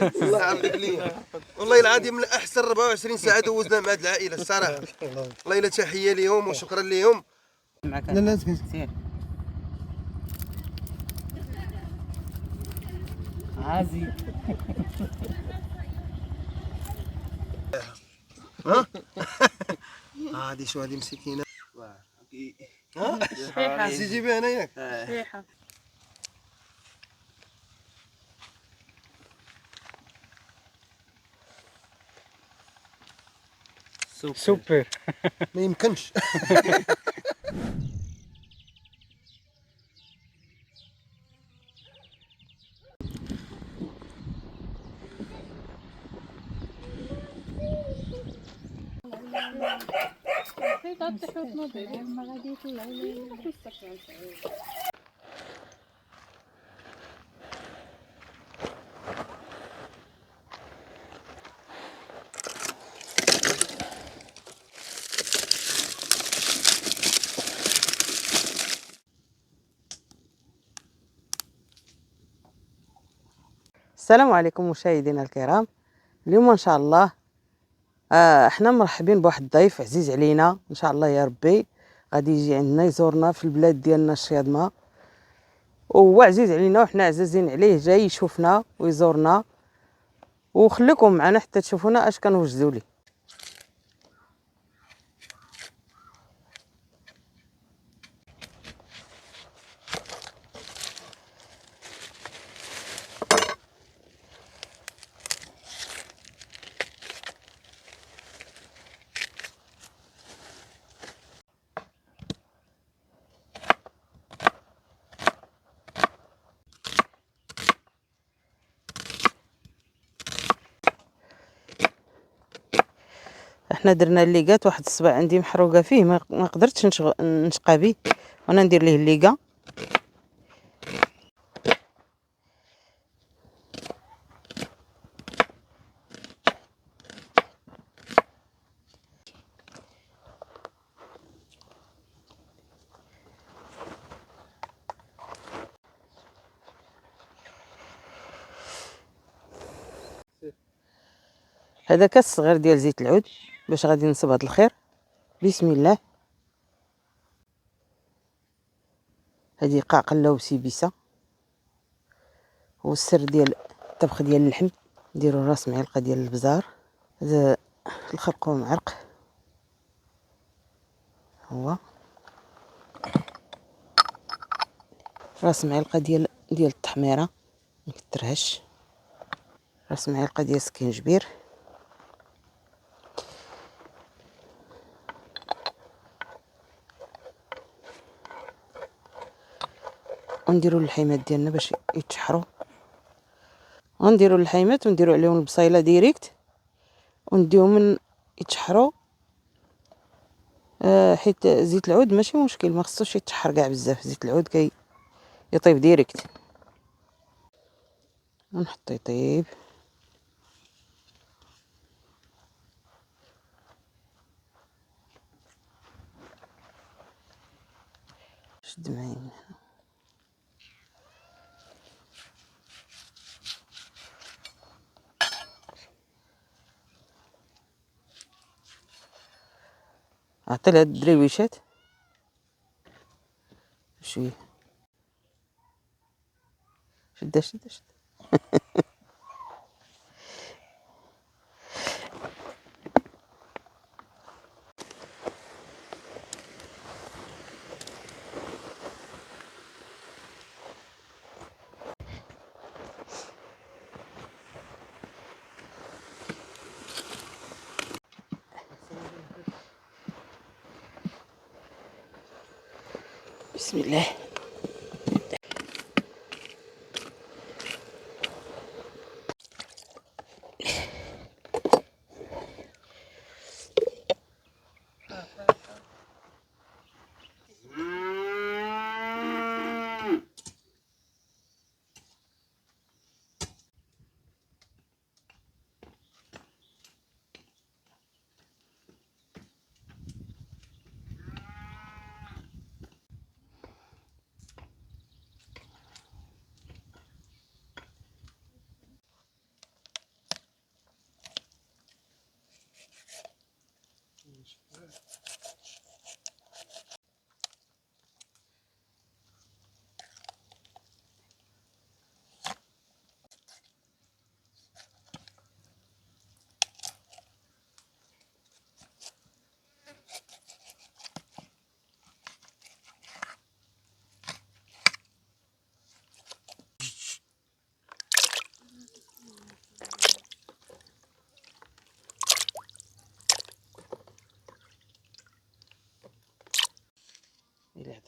الله يعرضك ليا. والله العظيم من احسن 24 ساعه دوزنا مع هذه العائله الصراحه. والله الا تحيه ليهم وشكرا ليهم. لا لا سير عازي. ها هادي شو هادي مسكينه. ها سي جيبها هنا ياك. صحيحه. سوبر. ما يمكنش. السلام عليكم مشاهدينا الكرام. اليوم ان شاء الله احنا مرحبين بواحد الضيف عزيز علينا ان شاء الله يا ربي، غادي يجي عندنا يزورنا في البلاد ديالنا الشياضمه، وهو عزيز علينا وحنا عزازين عليه، جاي يشوفنا ويزورنا، وخليكم معنا حتى تشوفونا اش كنوجدوا ليه. احنا درنا الليقات، واحد الصباع عندي محروقه فيه ما قدرتش نشقى به، وانا ندير ليه الليقه. هذا كاس صغير ديال زيت العود باش غادي نصب هذا الخير. بسم الله. هذه قاقله وسيبيسه، والسر ديال الطبخ ديال اللحم نديرو راس معلقه ديال البزار، هذا الخرقوم عرق، هو راس معلقه ديال التحميره مكترهش، راس معلقه ديال سكينجبير، ونديرو اللحيمات ديالنا باش يتشحروا، ونديرو اللحيمات ونديرو عليهم البصيله ديريكت ونديهم يتشحروا. حيت زيت العود ماشي مشكل، ما خصوش يتشحر كاع بزاف، زيت العود يطيب ديريكت، ونحط يطيب. شد معايا من هنا. عطي لهاد الدريويشات شويه، شد. بسم الله.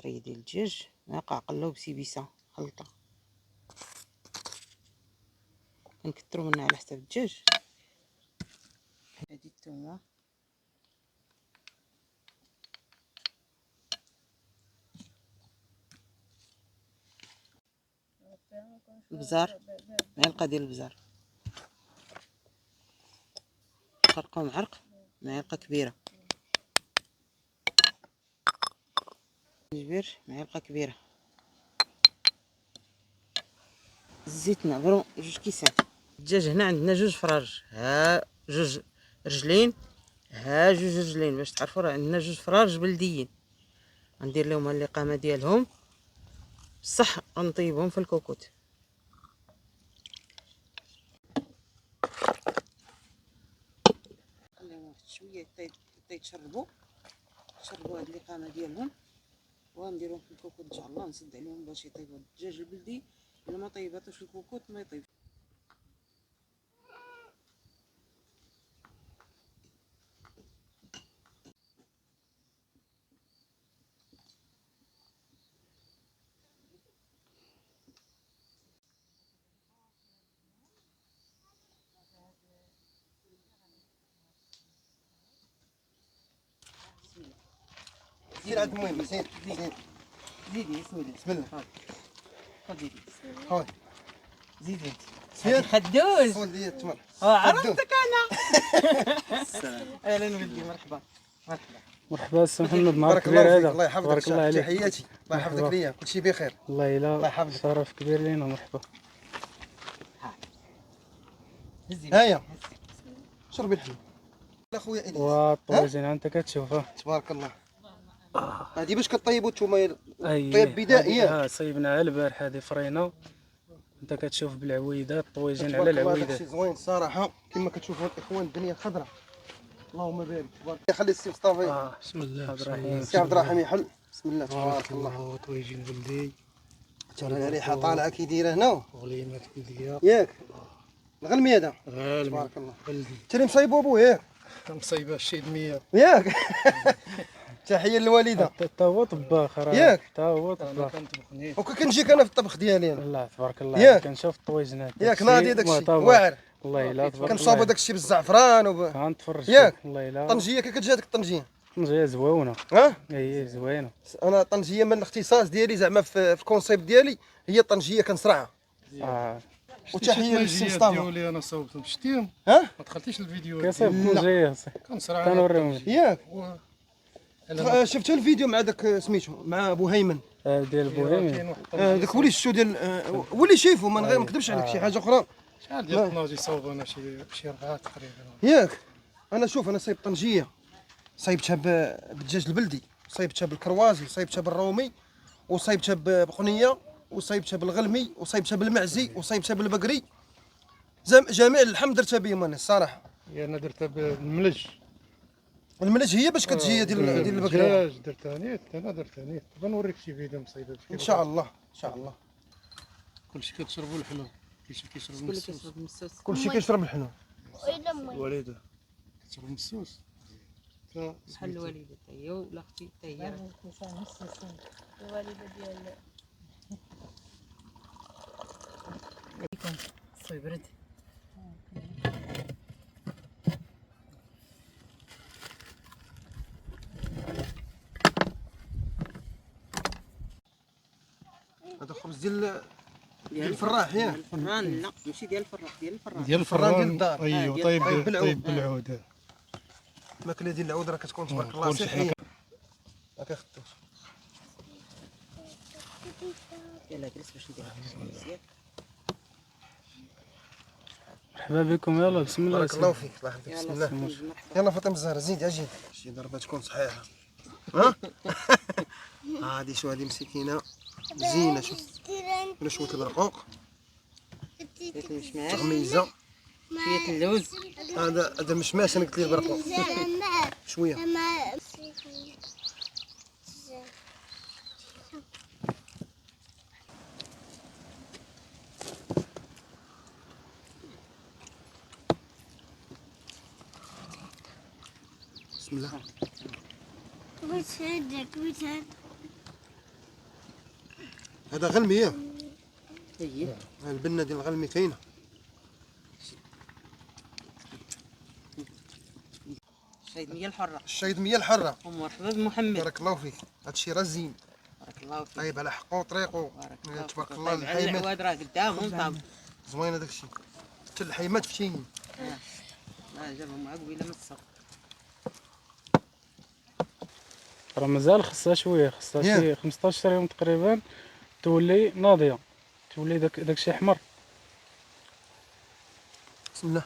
طريه ديال الدجاج مع قعقله وبسيبيسه خلطه، كنكثروا منها على حساب الدجاج. هذه الثومه، البزار، معلقه ديال البزار، خرقه معرق، معلقه كبيره، جبير معلقه كبيره، الزيت نعبرو 2 كيسان. الدجاج هنا عندنا 2 فراج، ها 2 رجلين، ها 2 رجلين، باش تعرفوا راه عندنا 2 فراج بلديين. غندير لهم اللقامه ديالهم، بصح غنطيبهم في الكوكوت. خليهم واحد شويه حتى يتشربوا هاد اللقامه ديالهم، وغنديرهم في الكوكوت ان شاء الله. نسد عليهم باش يطيبوا. الدجاج البلدي الا ما طيباتوش في الكوكوت ما يطيب. سير عاد المهم، سير زيدي بسم الله. بسم الله. خذي هاي زيدي سير خدوز. خذ لي التمر. عرفتك انا. اهلا ولدي، مرحبا مرحبا السي محمد، نهار بارك كبير الله فيك، هذا. الله يحفظك. بارك الله عليك. تحياتي، الله يحفظك ليا، كلشي بخير. الله الله يلا يحفظك. شرف كبير لينا. مرحبا. هيا شربي الحليب اخويا الياس. والطواجن انت كتشوفها تبارك الله. هذه باش كطيبوا نتوما اي طيب بدائيا. صيبناها البارح، هذه فرينا. انت كتشوف بالعويدات، الطواجن على تبارك الله، العويدات. داكشي زوين الصراحه كما كتشوفوا الاخوان. الدنيا خضراء، اللهم بارك. تبارك خلي السي مصطفى. بسم الله. عبد الرحيم. السي عبد الرحيم يحل. بسم الله تبارك الله. الله طواجن بلدي، ترى الريحه طالعه كي دايره هنا وليمات بلديه. ياك الغلمي هذا. تبارك الله. انت اللي مصايبو ابوه ياك. مصيبه الشيد 100. ياك تحيه للوالده. حتى هو طباخ راه. ياك. حتى هو طباخ. وكنجيك انا في الطبخ ديالي انا. الله تبارك الله. ياك. كنشوف الطواجنات ياك ناضي داكشي واعر. والله الا تبارك الله. كنصاوبوا داكشي بالزعفران غنتفرج. ياك. والله الا طنجيه كي كتجاتك الطنجيه. طنجيه زويونه. ها اي زوينه. انا طنجيه من الاختصاص ديالي زعما في الكونسيبت ديالي هي الطنجيه كنصرعها. وتحيه للسي مصطفى. ديالي انا صوبتهم شتيهم. ها ما دخلتيش الفيديو كيصيب طنجيه كنصرع كنوريهم. ياك شفت الفيديو مع داك سميتو مع ابو هيمن ديال بوهيمي. داك ولي شفتو ديال ولي شايفو من غير ما نكذبش عليك شي حاجه اخرى. شحال ديال الطناجي صوب انا شي 4 تقريبا. ياك انا شوف انا صايب طنجيه، صايبتها بالدجاج البلدي، صايبتها بالكروازي، صايبتها بالرومي، وصايبتها بقنيه، وصايبتها بالغلمي، وصايبتها بالمعزي، وصايبتها بالبقري. جميع اللحم درتها بهم انا الصراحه. انا درتها بالملج. الملج هي باش كتجي ديال البقري. الدجاج درتها نيت، انا درتها نيت. دابا نوريك شي فيديو مصيبه. ان شاء الله ان شاء الله. كلشي كتشربوا الحلو، كلشي كيشرب المسوس. كلشي كيشرب الحلو. الوالده كتشرب المسوس. بحال الوالده حتى هي ولا اختي حتى هي. الوالده ديال صوي برد. هذا خبز ديال الفراح ياك. الفران لا ماشي ديال الفراح، ديال الفراح. ديال الفران ديال الفران. الدار. ايوا ديال طيب الفران بالعود. طيب بالعود. الماكله ديال العود راه كتكون تبارك الله كلشي صحيه. ما كيخطوش. يلاه جلس باش نديرها مزيان. مرحبا بكم. يلا بسم الله. بارك الله فيك. الله يحفظك. بسم يلا الله. سميت مرحبا. يلا فاطمه الزهراء زيد اجي شي ضربه تكون صحيحه. ها هادي شو هادي مسكينه زينه. شوف ولا شويه البرقوق، شويه المشماش، تغميزه، شويه اللوز. هذا مشماش. انا قلت ليه البرقوق شويه. بسم الله. هذا غلمي ياك. اييه البنه ديال الغلمي كاينه. الشيدنية الحرة. الشيدميه الحره. ومرحبا بمحمد. بارك الله فيك، هادشي راه زين. بارك الله فيك. طيب على حقه وطريقه. بارك الله فيك. تبارك الله طيب على الحيمات العواد راه قدامهم طاب. زوين هذاك الشيء. حتى الحيمات فتينين. لا جابهم معاه قبيله من السوق. راه مازال خصها شويه، خصها شي 15 يوم تقريبا تولي ناضيه، تولي داكشي احمر. بسم الله.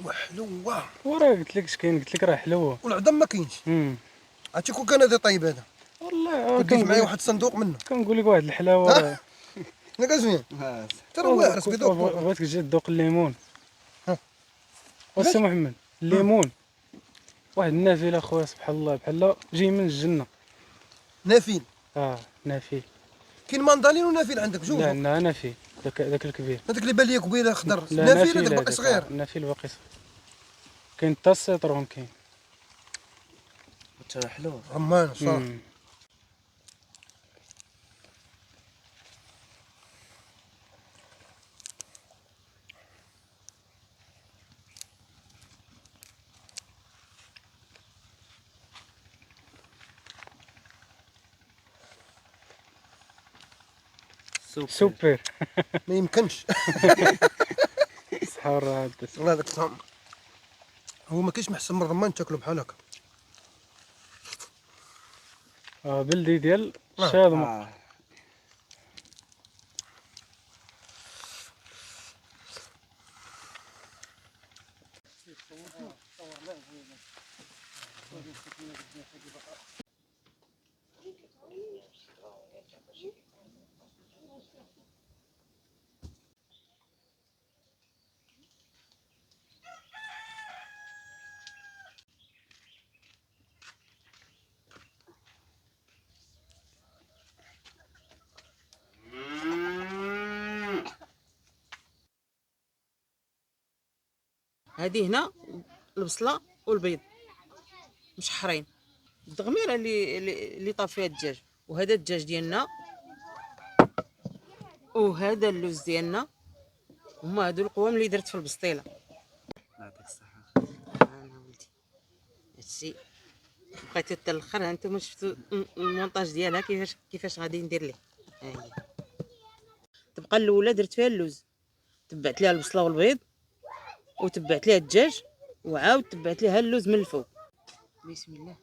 وحلوه. وراه قلت لك اش كاين، قلت لك راه حلوه. والعظم ما كاينش. عرفتي كون كان هذا طيب هذا والله كديت معايا واحد الصندوق منه. كنقول لك واحد الحلاوه راه. لا زوين. ترى واعر بيضوق. بغيتك تجي تذوق الليمون. ها. وسي محمد الليمون واحد النافله اخويا سبحان الله بحال جاي من الجنه. نافين. نافي. كاين ماندالين ونافين عندك جوج. لا عندنا نافي داك الكبير. هذاك اللي بان لي كبيره خضر. لا نافين هذاك باقي صغير. نافي باقي صغير. كاين حتى السيترون كاين. حتى حلو. رمان صراحه. سوبر. ما يمكنش. صحار هذا. والله هذاك الطعم هو ما كاينش محسن من الرمان تاكلو بحال هكا. بلدي ديال الشاذمه. هذه هنا البصله والبيض مشحرين، الدغميره اللي طاب فيها الدجاج، وهذا الدجاج ديالنا، وهذا اللوز ديالنا، هما هادو القوام اللي درت في البسطيله. يعطيك الصحه. انا ولدي هادشي بقيتو حتى الاخر. ها نتوما شفتوا المونتاج ديالها كيفاش غادي ندير ليه. ها هي تبقى الاولى درت فيها اللوز، تبعت ليها البصله والبيض، وتبعت ليها الدجاج، وعاود تبعت ليها اللوز من الفوق. بسم الله.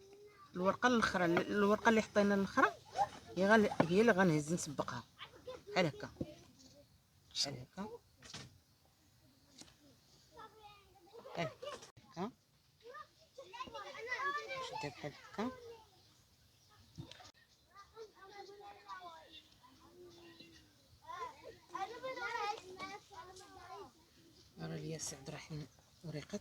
الورقه الاخرى، الورقه اللي حطينا الاخرى هي اللي غنهز نسبقها بحال هكا بحال هكا بحال هكا، شدها بحال هكا. راه ليا سي عبد الرحيم وريقه.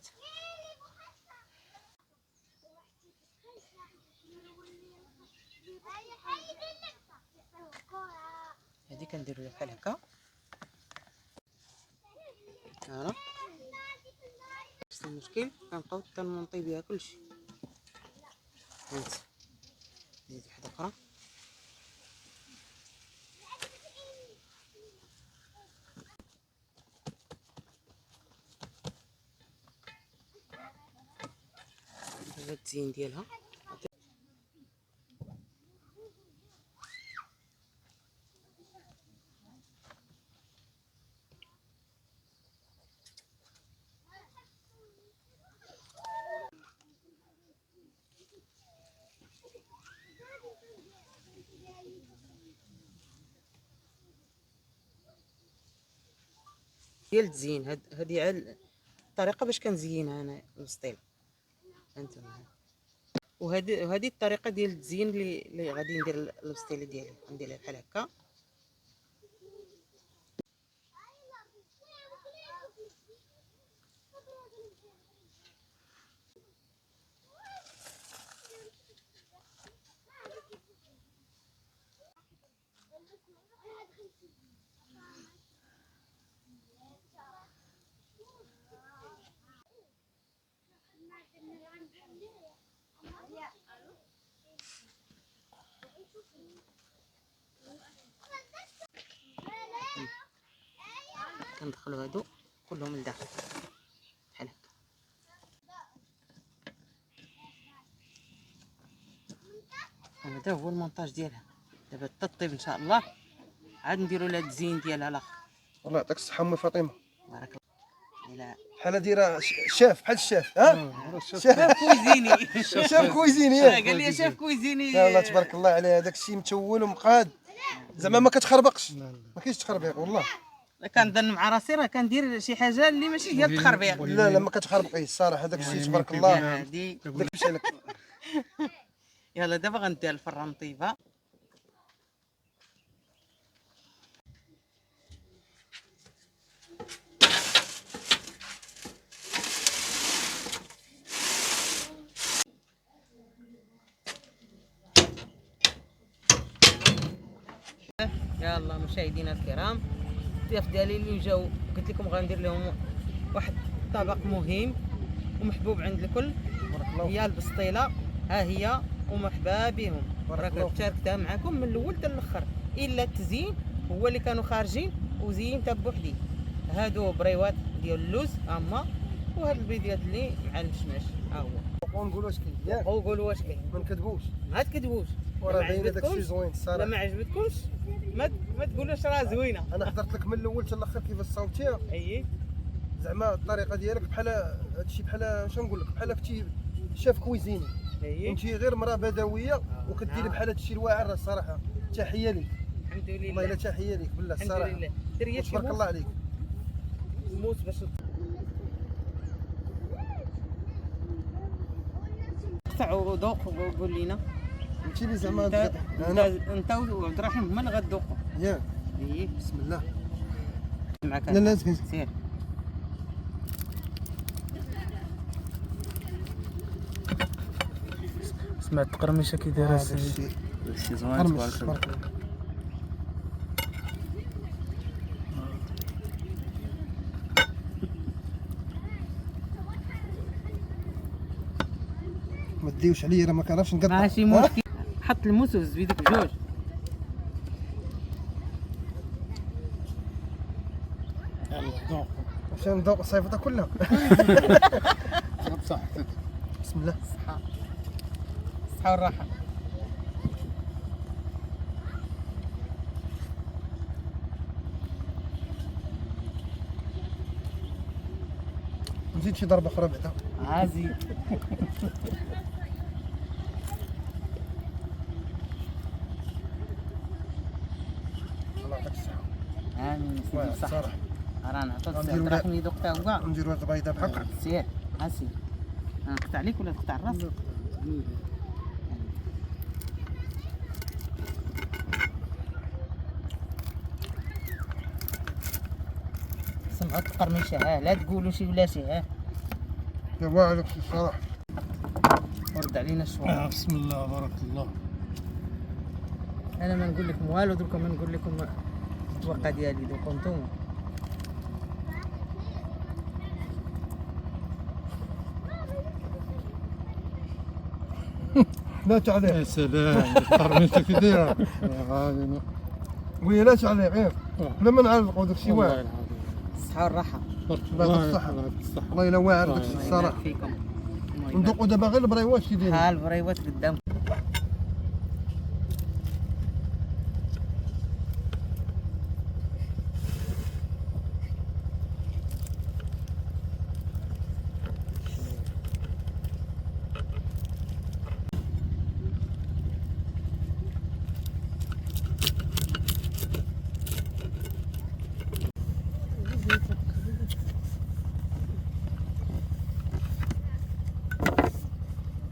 هادي كنديرو لها بحال هكا. ها نفس المشكل كنبقاو تنمونطي بها كلشي. هانت نزيد واحده اخرى. هذا التزيين ديالها. ديال التزيين هذه على الطريقه باش كنزينها انا البسطيله. هانتوما وهذه الطريقه ديال التزيين اللي غادي ندير البسطيله ديالي. نديرها بحال هكا. كندخلوا هادو كلهم لداخل بحال هكا. هذا هو المونتاج ديالها. دابا تطيب ان شاء الله عاد نديروا لها التزيين ديالها الاخر. الله يعطيك الصحه امي فاطمه. بارك الله. الى بحال دايره شاف بحال الشاف ها شاف كويزيني. شاف كويزيني قال لي شاف كويزيني. لا والله تبارك الله عليه، هذاك الشيء متول ومقاد زعما ما كتخربقش، ما كاينش تخربيق والله. كنظن مع راسي راه كندير شي حاجه اللي ماشي ديال التخربيق. لا لا ما كتخربقيش الصراحه، هذاك الشيء تبارك الله. هادي داك مشى لك. يلا دابا غندير الفران طيبه. يلا مشاهدينا الكرام، الضياف ديالي اللي جاو قلت لكم غندير لهم واحد الطبق مهم ومحبوب عند الكل، هي البسطيله. ها هي ومرحبا بهم، راك شاركتها معكم من الاول حتى الاخر، الا التزيين هو اللي كانوا خارجين وزينتها بوحدي. هادو بريوات ديال اللوز اما، وهاد البيضيات اللي مع المشماش ها هو. ونقولوا واش كاين ياك، وقولوا واش كاين، ما نكذبوش ما تكذبوش. وراه باين داك الشيء زوين لا الصراحه. ما عجبتكمش ما تقولوش راه زوينه. انا حضرت لك من الاول حتى الاخر كيفاش صوتيها، اييه زعما الطريقه ديالك بحال هادشي، بحال شنو نقول لك، بحال كنتي شاف كويزيني، اييه انت غير مراه بدويه وكديري بحال هادشي الواعر. الصراحه تحيه ليك، الحمد لله. والله الا تحيه ليك بالله الحمد الصراحه. لله. دريا شي تبارك الله عليك. موس باش قطع وذوق وقول لينا. انت اللي زعما انت وعبد الرحيم هما اللي غتذوقوا. ياك اييه بسم الله. معاك. لا لا سير. سمعت القرميشه كي دايره السيد. شي زوين تبارك الله. ما تديوش عليا راه ما كنعرفش نقطع. ماشي مشكل، حط الموس والزبيدك بجوج. يلا ذوق باش نذوق الصيفطه كلها. بصحتك. بسم الله. الصحة والراحة. نزيد شي ضربه اخرى بعدا. عازي. الله يعطيك الصحه. امين سيدي بصح. صراحه رانا عطوك غنديرو السي عبد الرحيم يذوق تا هو. نديرو هاد البيضه بحق. سير اسير. نقطع عليك ولا تقطع الراس؟ سمعت القرميشه ها، لا تقولوا شي ولا شي ها. يا واعر الصراحه. ورد علينا شويه. بسم الله بارك الله. انا ما نقول لكم والو، دركا ما نقول لكم التوقع ديالي، دوكا نتوما. لا تعليق. يا سلام قرميشه كي دايره. غادي وهي لا تعليق غير لما نعلقوا داك الشيء واعر. الصحة والراحة. الله يعطيك الصحه. والله الا واعر داك الشيء الصراحه. فيكم. ندوقوا دابا غير البريوات كي دايرين. ها البريوات قدام.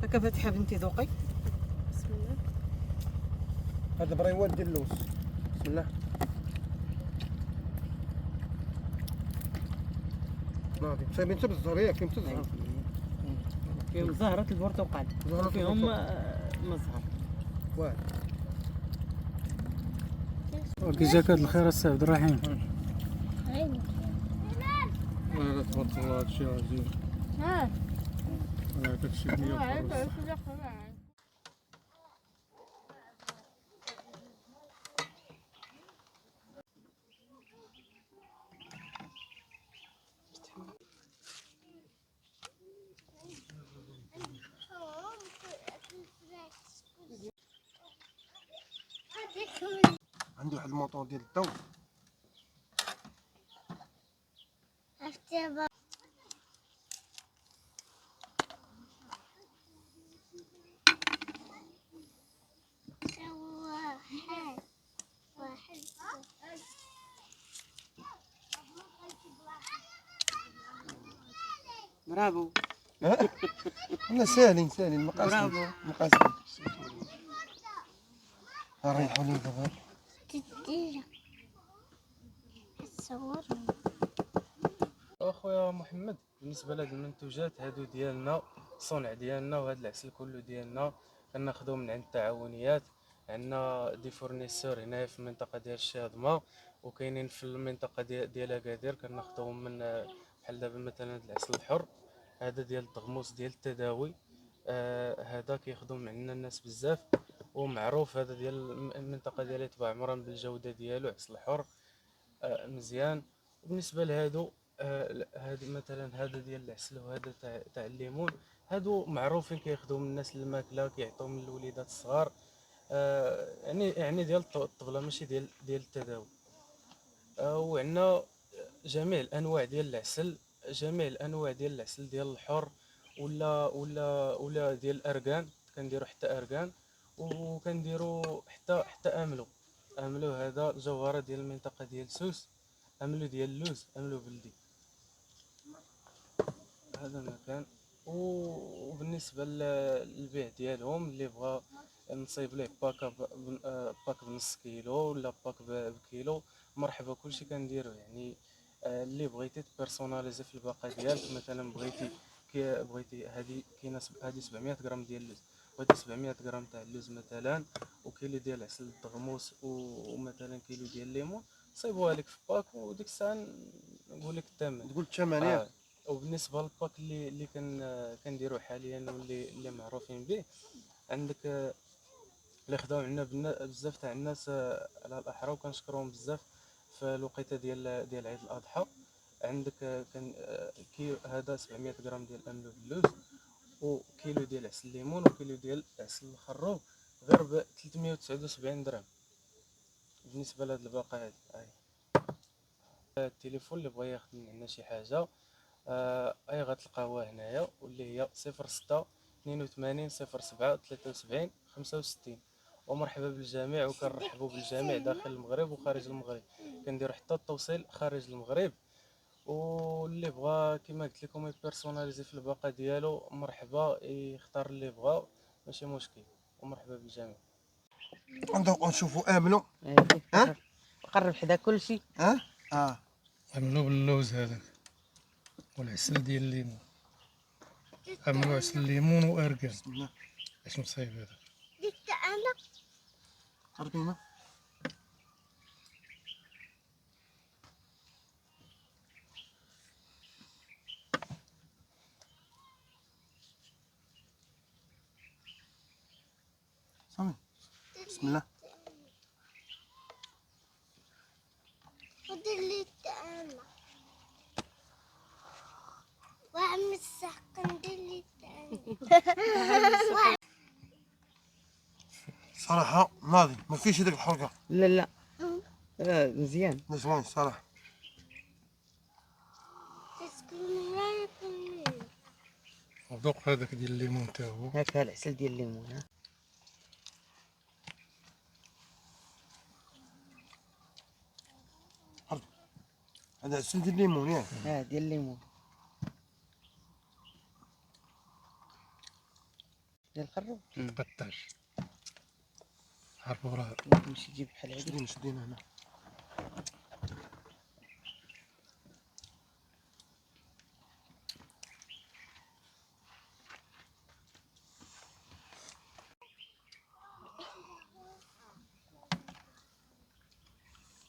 هكا فاتحة بنتي ذوقي. بسم الله. هذا بريوات ديال اللوز. بسم الله. ناضي سايبين حتى بالزهر ياك كاين حتى الزهر. فيهم زهرة البرتقال زهرة فيهم البرتقال. مزهر. واعر. كي جاك هاد الخير السي عبد الرحيم. عيني. الله تبارك الله. هادشي عزيز. ها. هذاك الشيء عيني. ديال عيني. عندي واحد الموطور ديال الضو. برافو. لا سالين سالين مقاس برافو. مقاس. ريحوا لي دابا. اخويا محمد، بالنسبه لهاد المنتوجات هادو ديالنا، الصنع ديالنا وهاد العسل كله ديالنا كناخذوه من عند التعاونيات. عندنا دي فورنيسور هنايا في المنطقه ديال الشاذمه، وكاينين في المنطقه ديال اكادير كناخذوهم من بحال دابا مثلا هاد العسل الحر، هذا ديال التغموس ديال التداوي. هذا كياخذوه من عندنا الناس بزاف ومعروف. هذا ديال المنطقه ديال تبع عمران بالجوده ديالو، عسل حر مزيان. وبالنسبه لهادو هادو مثلا هذا ديال العسل وهذا تاع الليمون، هادو معروفين كياخذوهم الناس الماكله، كيعطيوهم للوليدات الصغار. يعني ديال الطبله ماشي ديال التداوي. وعندنا جميع الانواع ديال العسل، جميع الانواع ديال العسل ديال الحر ولا ديال الاركان. كنديروا حتى اركان، وكنديروا حتى املو هذا جوهره ديال المنطقه ديال سوس، املو ديال اللوز، املو بلدي. هذا المكان. وبالنسبه للبيع ديالهم، اللي بغى نصيب ليه باك بنص كيلو ولا باك بكيلو، مرحبا كلشي كنديرو. يعني اللي بغيتي تبيرسوناليزي في الباقه ديالك، مثلا بغيتي هذه 700 غرام ديال اللوز، بغيتي 700 غرام تاع اللوز مثلا، وكيلو ديال عسل التغموس، ومثلا كيلو ديال الليمون، صيبوها لك في باك، وديك الساعه نقول لك الثمن. تقول الثمانية. وبالنسبه للباك اللي كنديرو حاليا واللي معروفين به، عندك اللي خداو عندنا بزاف تاع الناس على الاحرى، وكنشكرهم بزاف في الوقيته ديال عيد الاضحى. عندك كان هذا 700 غرام ديال الاملو باللوز، وكيلو ديال عسل الليمون، وكيلو ديال عسل الخروب، غير ب 379 درهم. بالنسبه لهاد الباقه هادي التليفون اللي بغى ياخذ من عندنا شي حاجه، اي غتلقاوها هنايا، واللي هي 06 82 07 73 65. ومرحبا بالجميع، وكنرحبوا بالجميع داخل المغرب وخارج المغرب. كنديروا حتى التوصيل خارج المغرب. واللي بغى كما قلت لكم يبيرسوناليزي في الباقه ديالو، مرحبا يختار اللي بغا، ماشي مشكل. ومرحبا بالجميع. ندوقو نشوفوا املو. ها قرب حدا كلشي. ها عملوا باللوز هذاك والعسل ديال الليمون، عملوا عسل الليمون واركان. بسم الله. اش مصايب هذا؟ عرفينا. صافي. بسم الله. ودير لي الطعامة وعم السحق ندير لي الطعامة. صراحة ناضي ما فيش هذيك الحرقة. لا لا مزيان. زوين صراحة. تسكن لا يكون وذوق هذاك ديال الليمون تا هو. هاك العسل ديال الليمون. هذا عسل ديال الليمون ياك. ديال الليمون ديال الخروب. مقطعش عرفوا راه نمشي نجيب بحال هادي. شدينا هنا.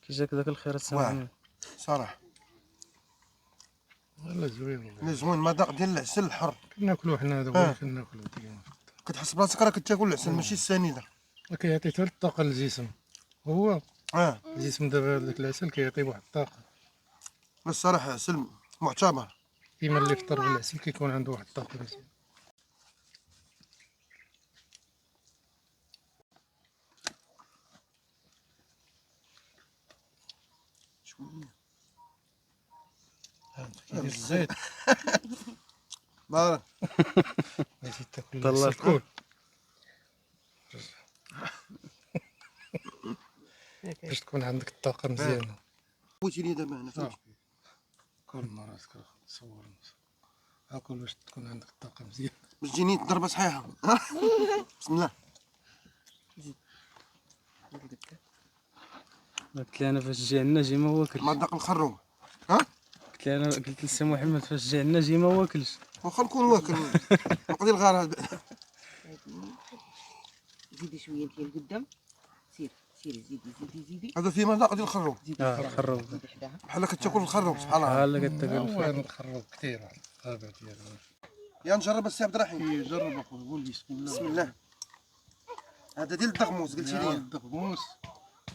كي جاك داك الخير واعر صراحة. والله زوين والله. لا زوين مذاق ديال العسل الحر. كناكلو حنا هذا، كناكلو ديما. كتحس براسك راك تاكل العسل ماشي السنيدة. كيعطي حتى الطاقه للجسم. هو الجسم دابا هذاك العسل كيعطي واحد الطاقه. بس صراحة عسل معتبر. كيما اللي فطر بالعسل كيكون عنده واحد الطاقه مزيان. كاين الزيت بارك. زيد تاكل طلعت. الكول. باش تكون عندك الطاقه مزيانه. بغيتي لي دابا هنا فهمت. كل مرة صور اكل باش تكون عندك الطاقه مزيانه. باش تجيني ضربه صحيحه. بسم الله. قلت لي انا فاش تجي عندنا جي ما واكلش. مذاق الخروب. قلت لسي محمد فاش جي عندنا جي ما واكلش. واخا نكون واكل نقضي الغرض. زيدي شويه ديال القدام. سيري زيدي. هذا فيه مذاق ديال الخروب خروب زيدي حداها. بحال كتاكل الخروب سبحان الله. بحال كتاكل. وين الخروب كثير الغابه ديالنا. يا نجرب السي عبد الرحيم. جرب اخويا قول بسم الله. بسم الله. هذا ديال الدغموس قلتي لي. الدغموس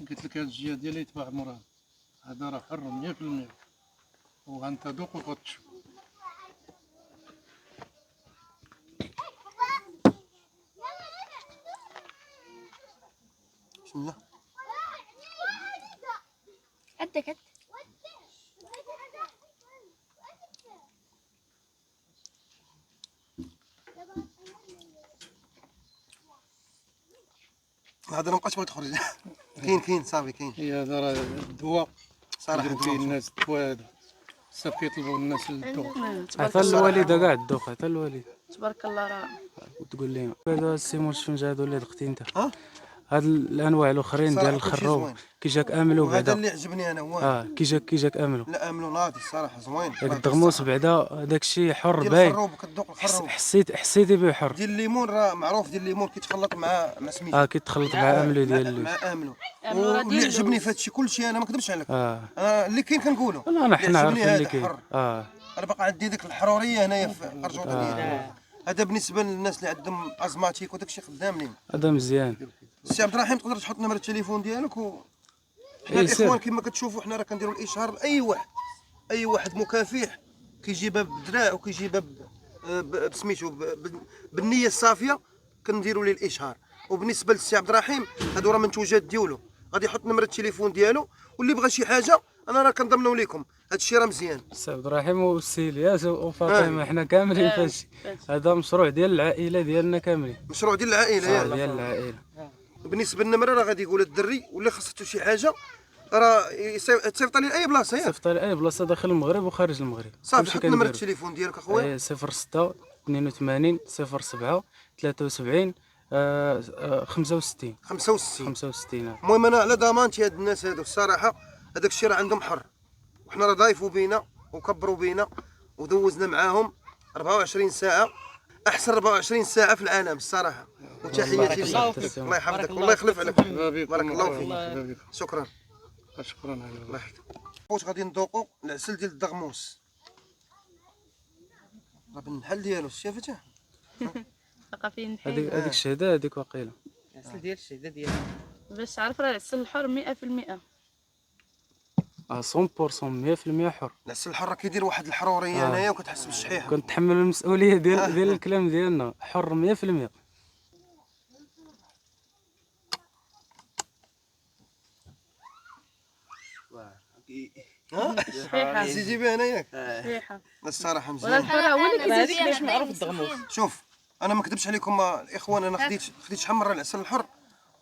قلت لك هاد الجهه ديالي تباع مراد. هذا راه حر 100% وغنتذوق وغتشوف. بسم الله. عندك هذا ما بقاش بغيت تخرج. كاين صافي كاين هي هذا راه الدواء صراحه. يديروا فيه الناس الدواء هذا. بزاف كيطلبوا الناس الدواء. عطا الوالده كاع الدوق عطا الوالد. تبارك الله راه وتقول لي هذا السيمون الشنجه هذو اللي دقتي انت. ها؟ هاد الانواع الاخرين صراحة ديال كلشي الخروب زوين. كي جاك املو وهذا بعدا. اللي عجبني انا هو كي جاك املو. لا املو ناضي الصراحه زوين. داك الدغموس بعدا داك الشيء حر ديال باين. الخروب كتذوق الخروب. حسيتي به حر. ديال الليمون راه معروف ديال الليمون كيتخلط مع سميتو. كيتخلط مع املو ديال اللوز. مع املو. أملو راه واللي ديال عجبني اللوز. في هادشي كلشي انا ما نكذبش عليك. اه انا اللي كاين كنقولو. انا حنا عارفين اللي كاين. حر. انا باقي عندي ديك الحروريه هنايا في الارجوطه ديالي. هذا بالنسبه للناس اللي عندهم ازماتيك وداك الشيء خدام لينا. هذا مزيان. السي عبد الرحيم تقدر تحط نمره التليفون ديالك حنا إيه، سير. الاخوان كما كتشوفوا حنا راه كنديروا الاشهار لاي واحد. اي واحد مكافح كيجيبها بالدراع وكيجيبها بسميتو بالنيه الصافيه كنديروا ليه الاشهار. وبالنسبه للسي عبد الرحيم هادو راه منتوجات ديالو غادي يحط نمره التليفون ديالو واللي بغى شي حاجه انا راه كنضمنوا لكم هادشي راه مزيان. السي عبد الرحيم والسي الياس وفاطمه حنا كاملين فاش هذا مشروع ديال العائله ديالنا كاملين. مشروع ديال العائله ياك. ديال العائله. بالنسبه للنمره راه غادي يقول الدري ولا خاصته شي حاجه راه تصيفط لي لاي بلاصه ياك. صيفط لي اي بلاصه داخل المغرب وخارج المغرب. صافي حط نمره التليفون ديالك اخويا. 06 82 07 73 65 65. المهم انا على ضمانتي هاد الناس هادو الصراحه هذاك الشيء راه عندهم حر وحنا راه ضايفوا بينا وكبروا بينا ودوزنا معاهم 24 ساعه احسن 24 ساعه في العالم الصراحه. وتحياتي لك. الله يحفظك والله يخلف عليك. بارك الله فيك. شكرا. شكرا على الله يحفظك. واش غادي نذوقوا العسل ديال الدغموس راه بالنحل ديالو شافتيه. بقى فيه نحيل هذيك الشهاده هذيك واقيلا. العسل ديال الشهده ديالها. باش تعرف راه العسل الحر 100%. 100% 100% حر. العسل الحر راه كيدير واحد الحروريه هنايا وكتحس بالشحيحه. كنتحمل المسؤوليه ديال الكلام ديالنا حر 100%. صحيحه زيدي بها انا ياك. صحيحه. الصراحه ولا مزيان. الحر هو اللي هذا كيزيد باش معروف الدغموس. شوف انا ما نكذبش عليكم الاخوان انا خديت شحال مره العسل الحر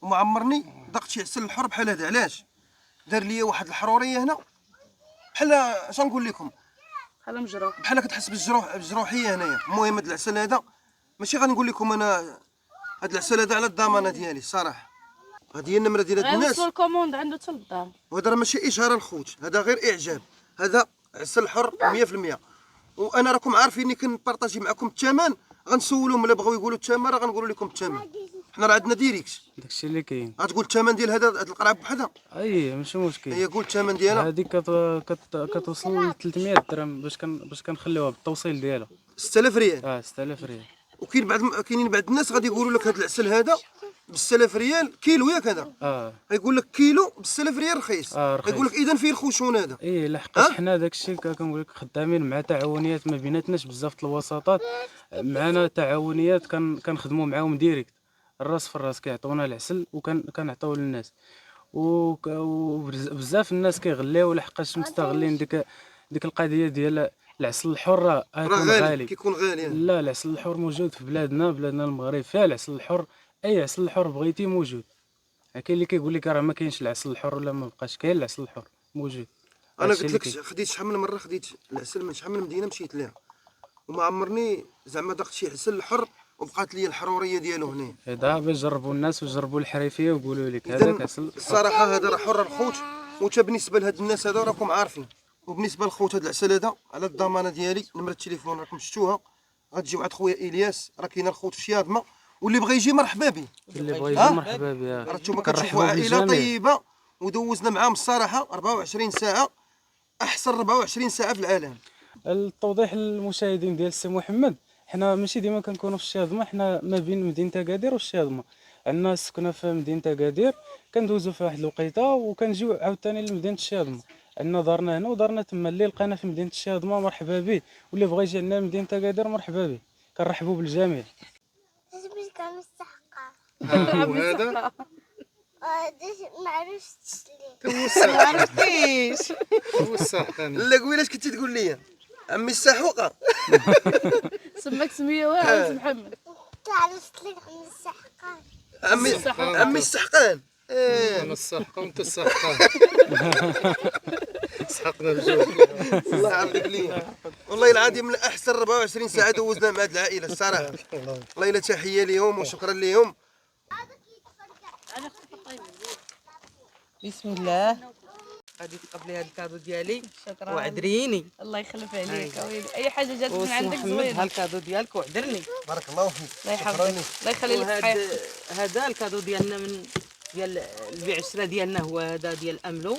وما عمرني ضقت شي عسل الحر بحال هذا. علاش دار لي واحد الحروريه هنا بحال اش نقول لكم بحال مجروح. بحال كتحس بالجروحيه هنايا. المهم هذا العسل هذا ماشي غنقول لكم انا هذا العسل هذا على الضمانه ديالي الصراحه. هذه هي النمره ديال هاد الناس. غيوصلوا الكوموند عنده حتى للدار. وهذا راه ماشي اشهار الخوت هذا غير اعجاب. هذا عسل حر 100%. وانا راكم عارفيني كنبارطاجي معكم الثمن غنسولهم الا بغاو يقولوا الثمن راه غنقولوا لكم الثمن. حنا راه عندنا ديريكت داكشي اللي كاين. غتقول الثمن ديال هاد القرعه بوحدها. اي ماشي مشكل. هي قول الثمن ديالها هذيك كتوصل ل 300 درهم باش كنخليوها بالتوصيل ديالها. 6000 ريال. 6000 ريال. وكاين كاينين بعض الناس غادي يقولوا لك هذا العسل هذا ب 6000 ريال كيلو ياك هذا. غيقول لك كيلو ب 6000 ريال رخيص. رخيص. غيقول لك اذا فيه الخشون هذا. لحقاش حنا داكشي كنقول لك خدامين مع تعاونيات ما بيناتناش بزاف د الوساطات. معنا تعاونيات كنخدموا معاهم ديريكت الراس في الراس كيعطونا العسل وكنعطيوه للناس. وبزاف الناس كيغليو لحقاش مستغلين ديك القضيه ديال العسل الحر راه غيكون غالي غالي. كيكون غالي. لا، العسل الحر موجود في بلادنا المغرب فيها العسل الحر، اي عسل الحر بغيتي موجود. كاين اللي كيقول لك راه ما كاينش العسل الحر ولا ما بقاش كاين، العسل الحر موجود. انا هادشي قلت اللي لك كاين. خديت شحال من مره خديت العسل من شحال من مدينه مشيت ليها وما عمرني زعما ذقت شي عسل حر وبقات لي الحروريه ديالو هنا. دابا جربوا الناس وجربوا الحريفيه وقولوا لك إذن هذاك عسل. الصراحه هذا راه حر الخوت، وتا بالنسبه لهاد الناس هذا راكم عارفين. وبالنسبه للخوت هذا العسل هذا على الضمانه ديالي، نمره التليفون راكم شفتوها، غتجيو عند خويا الياس، راه كاين الخوت في شياضمه، واللي بغى يجي مرحبا به. اللي بغى يجي مرحبا به. راه نتوما كنرحبوا كتشوفوا عائله بالجميع. طيبه، ودوزنا معاهم الصراحه 24 ساعه، احسن 24 ساعه في العالم. التوضيح للمشاهدين ديال السي محمد، حنا ماشي ديما كنكونوا في الشاذمه، حنا ما بين مدينه اكادير والشاذمه. عندنا سكنه في مدينه اكادير، كندوزو في واحد الوقيته وكنجيو عاوتاني لمدينه الشاذمه. عندنا دارنا هنا ودارنا تما، اللي لقينا في مدينه الشاذمه مرحبا به، واللي بغى يجي عندنا لمدينه اكادير مرحبا به. كنرحبوا بالجميع. تسبيل كان السحقة وهذا ما عرفتش ليه. ما عرفتيش. هو الساحقاني. لا قويلاش كنتي تقول لي عمي السحوقه. سماك سميه واعر سي محمد. تعرفت لك من السحقة. عمي السحقان. انا الساحقه وانت الساحقان. سحقنا بجوج. الله يعاودك ليا، والله العظيم من احسن 24 ساعه دوزنا مع هاد العائله الصراحه. والله الا تحيه ليهم وشكرا ليهم. بسم الله. غادي تقبلي هاد الكادو ديالي شكرا. وعذريني. الله يخلف عليك ويلي. اي حاجه جات من وسي عندك محمد زوينه. هالكادو ديالك وعذرني. بارك الله فيك. الله شكرا يحفظك. لك. الله يخلي لك وهاد حياتك. هذا الكادو ديالنا من ديال البيع الشراء ديالنا هو هذا ديال املو،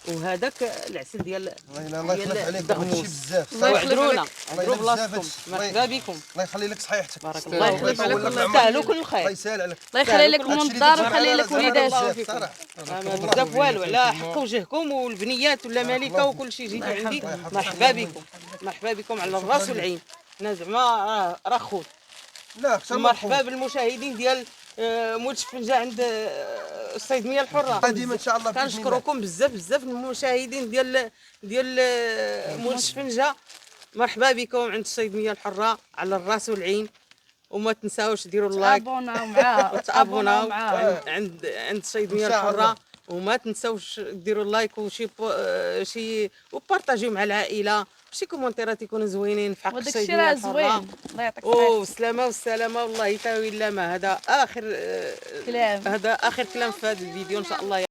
وهذاك العسل ديال الله يخلف عليك، الدغموس. هادشي بزاف. الله يخلف وعذرونا عليك. الله عذروا يلا بلاصتكم. بزاف. مرحبا بكم. الله يخلي لك صحيحتك. بارك الله الله يخلف فيكم. عليك. الله الله تستاهلوا كل الله الخير. يسهل عليك. الله يخلي لك هادشي من اللي الدار درتي ويخلي معنا لك زعما وليداتك. بزاف صراحة. بزاف والو على حق وجهكم والبنيات ولا ملكه وكل شيء جيتوا عندي. مرحبا بكم، مرحبا بكم على الراس والعين. انا زعما راه خوت. لا اكثر من مرحبا بالمشاهدين ديال مول شفنجه عند الصيدميه الحره. قادمة إن شاء الله بإذن الله. كنشكركم بزاف المشاهدين ديال مول شفنجه. مرحبا بكم عند الصيدميه الحره على الراس والعين، وما تنساوش ديروا اللايك تابوناو معاه. وتابوناو معاه. عند الصيدميه إن شاء الله. الحره، وما تنساوش ديروا اللايك شي وبارطاجيو مع العائله، شي كومونتيرات يكونوا زوينين في حق وداك الشيء الصيدميه راه الحره. زوين. الله يعطيك الصحه. والسلامه والسلامه والله يطاوي لا ما هذا اخر كلام. هذا اخر كلام في هذا الفيديو ان شاء الله.